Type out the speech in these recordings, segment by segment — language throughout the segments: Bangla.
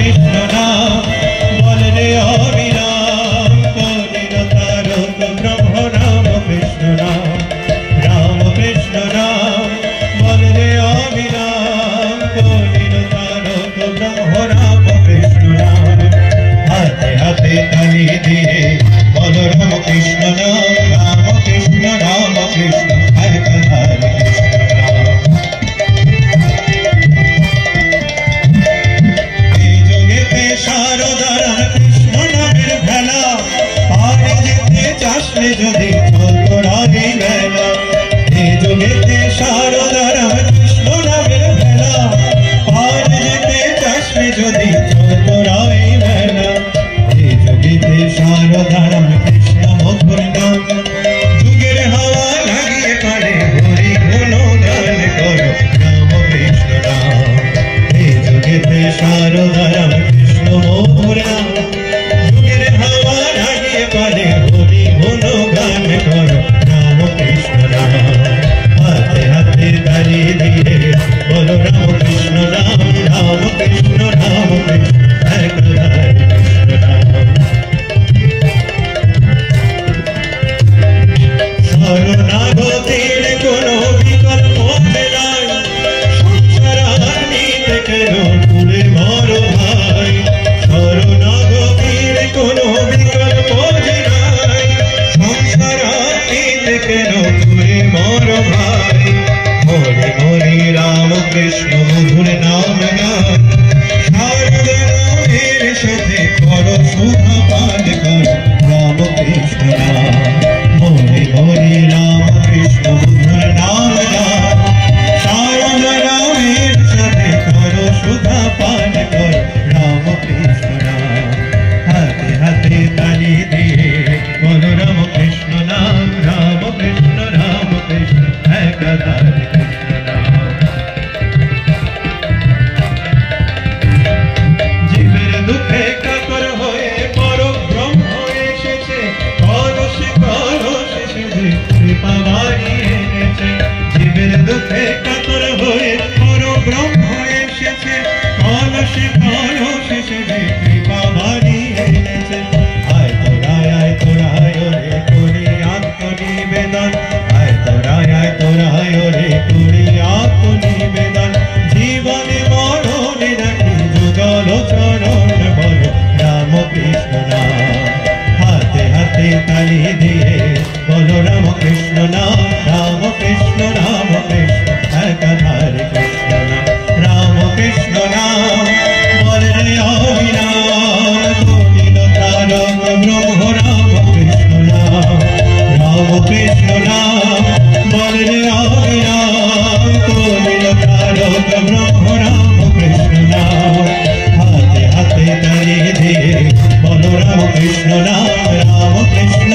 কৃষ্ণ নাম বল রে অবিরাম কলিল তারক ব্রহ্ম রাম কৃষ্ণ নাম বল রে অবিরাম কলিল তারক ব্রহ্ম রাম কৃষ্ণ নাম হাতে হাতে তালি দিয়ে বল রাম কৃষ্ণ নাম কৃষ্ণ একধারে কৃষ্ণ নাম এই জগতে সারদার কৃষ্ণ নামের ভেলা পারে যেতে চাষলে যদি চলতরাই মেলা এই জগতে সারদার কৃষ্ণ নামের ভেলা পারে যেতে চাষলে যদি চলতরাই মেলা এই জগতে সারদার কৃষ্ণ মধুর নাম যুগের হাওয়া লাগিয়ে পারে হরি গুণগান করো রাম কৃষ্ণ নাম এই জগতে সারদার কৃষ্ণ মধুর নাম যুগের হাওয়া লাগিয়ে পারে হরি গুণগান করো রাম কৃষ্ণ নাম হাতে হাতে তালি দিয়ে বলো রাম কৃষ্ণ নাম কৃষ্ণ একধারে কৃষ্ণ নাম শরণাগতির কোনো বিকল্প নাই সংসার নিতে কেন পুরে মর ভাই শরণাগতির কোনো বিকল্প নাই সংসার নিতে কেন পুরে মর ভাই হরি হরি রাম কৃষ্ণ মধুর নাম গান শারদা নামের সাথে করো সুধা পান করো রাম কৃষ্ণ নাম হরি হরি রাম কৃষ্ণ মধুর নাম গান শারদা নামের সাথে করো সুধা পান করো রাম কৃষ্ণ নাম হাতে হাতে তালি দিয়ে বলো রাম কৃষ্ণ নাম কৃষ্ণ একধারে কৃষ্ণ নাম জীবের দুঃখে কাতর হয়ে পরব্রহ্ম এসেছে কলসে সেজে কৃপা বাড়িয়ে এনেছে জীবের দুঃখে কাতর হয়ে পরব্রহ্ম এসেছে কলসে সেজে কৃপা বাড়িয়ে এনেছে আয় তোরায় রে করি আত্মনিবেদন আয় তোরায় রে করি আত্মনিবেদন জীবনে মরণে রাখি যুগল চরণ বল রাম কৃষ্ণ নাম হাতে হাতে তালি দিয়ে বলো রাম কৃষ্ণ নাম কৃষ্ণ একধারে কৃষ্ণ নাম কৃষ্ণ নাম বল রে অবিরাম কলিল তারক ব্রহ্ম রাম কৃষ্ণ নাম বল রে অবিরাম কলিল তারক ব্রহ্ম রাম কৃষ্ণ নাম হাতে হাতে তালি দিয়ে বলো রাম কৃষ্ণ নাম কৃষ্ণ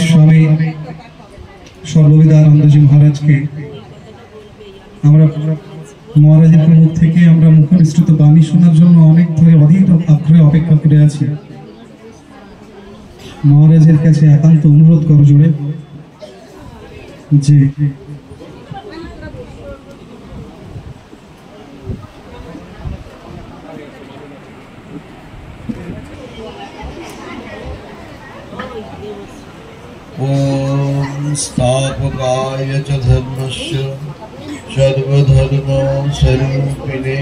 स्वामी सर्वविदानंदजी महाराज के महाराजेर मुख থেকে আমরা মুখনিসৃত বাণী শোনার জন্য অনেক ধরে অধীর আগ্রহে অপেক্ষা করে আছি। মহারাজের কাছে একান্ত অনুরোধ করো জোরে যে ओम स्थापकाय च धर्मस्य सर्वधर्म स्वरूपिणे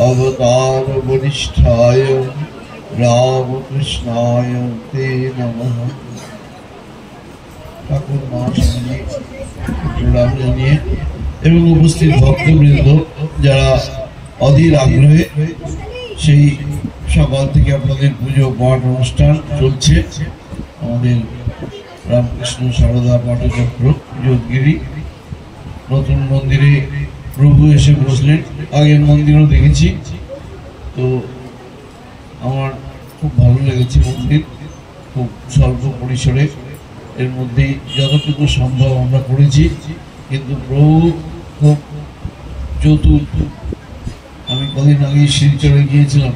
अवतार वरिष्ठाय रामकृष्णाय ते नमः। ठाकुर महाशय प्रणाम জানিয়ে এবং উপস্থিত ভক্তবৃন্দ যারা অধীর আগ্রহে সেই সকাল থেকে আপনাদের পুজো পাঠ অনুষ্ঠান চলছে। আমাদের রামকৃষ্ণ সারদা পাঠচক্র যোগগিরি নতুন মন্দিরে প্রভু এসে বসলেন। আগের মন্দিরও দেখেছি, তো আমার খুব ভালো লেগেছে। মন্দির খুব স্বল্প পরিসরে, এর মধ্যেই যতটুকু সম্ভব আমরা করেছি, কিন্তু প্রভু খুব চতুর। আমি কদিন আগে শিলচরে গিয়েছিলাম,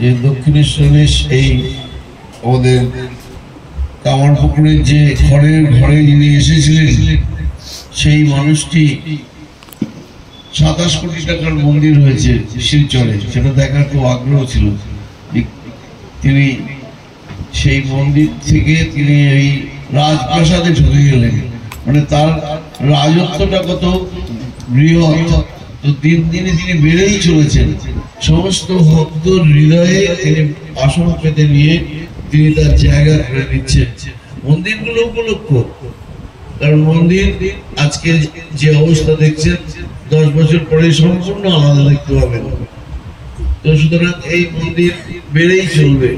যে দক্ষিণেশ্বরে এই আমাদের কামারপুকুরের যে খড়ের ঘরে যিনি এসেছিলেন, সেই মানুষটি 27 কোটি টাকার মন্দির হয়েছে শিলচরে, সেটা দেখার খুব আগ্রহ ছিল। তিনি সেই মন্দির থেকে তিনি এই রাজপ্রাসাদে ঢুকে গেলেন, মানে তার রাজত্বটা কত বৃহৎ। তো দিন দিনে তিনি বেড়েই চলেছেন। সমস্ত ভক্তর হৃদয়ে তিনি আসন পেতে নিয়ে তিনি তার জায়গা করে নিচ্ছেন। মন্দিরগুলো উপলক্ষ, কারণ মন্দির আজকে যে অবস্থা দেখছেন 10 বছর পরে সম্পূর্ণ আলাদা দেখতে পাবেন। তো সুতরাং এই মন্দির বেড়েই চলবে।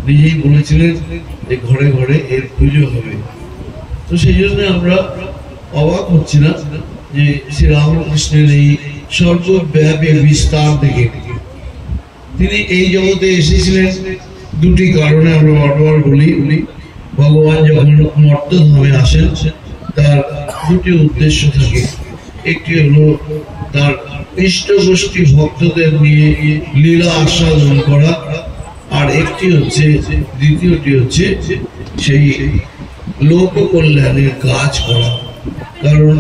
নিজেই বলেছিলেন যে ঘরে ঘরে এর পুজো হবে। তো সেই জন্য আমরা অবাক হচ্ছি না যে শ্রী রামকৃষ্ণের এই সর্বব্যাপী বিস্তার দেখে। তিনি এই জগতে এসেছিলেন দুটি কারণে, আমরা বারবার বলি। ভগবান যখন মর্তধামে আসেন তার দুটি উদ্দেশ্য থাকে। একটি হলো তার ইষ্ট গোষ্ঠী ভক্তদের নিয়ে লীলা আস্বাদন করা, আর দ্বিতীয়টি হচ্ছে সেই লোক কল্যাণের কাজ করা। কারণ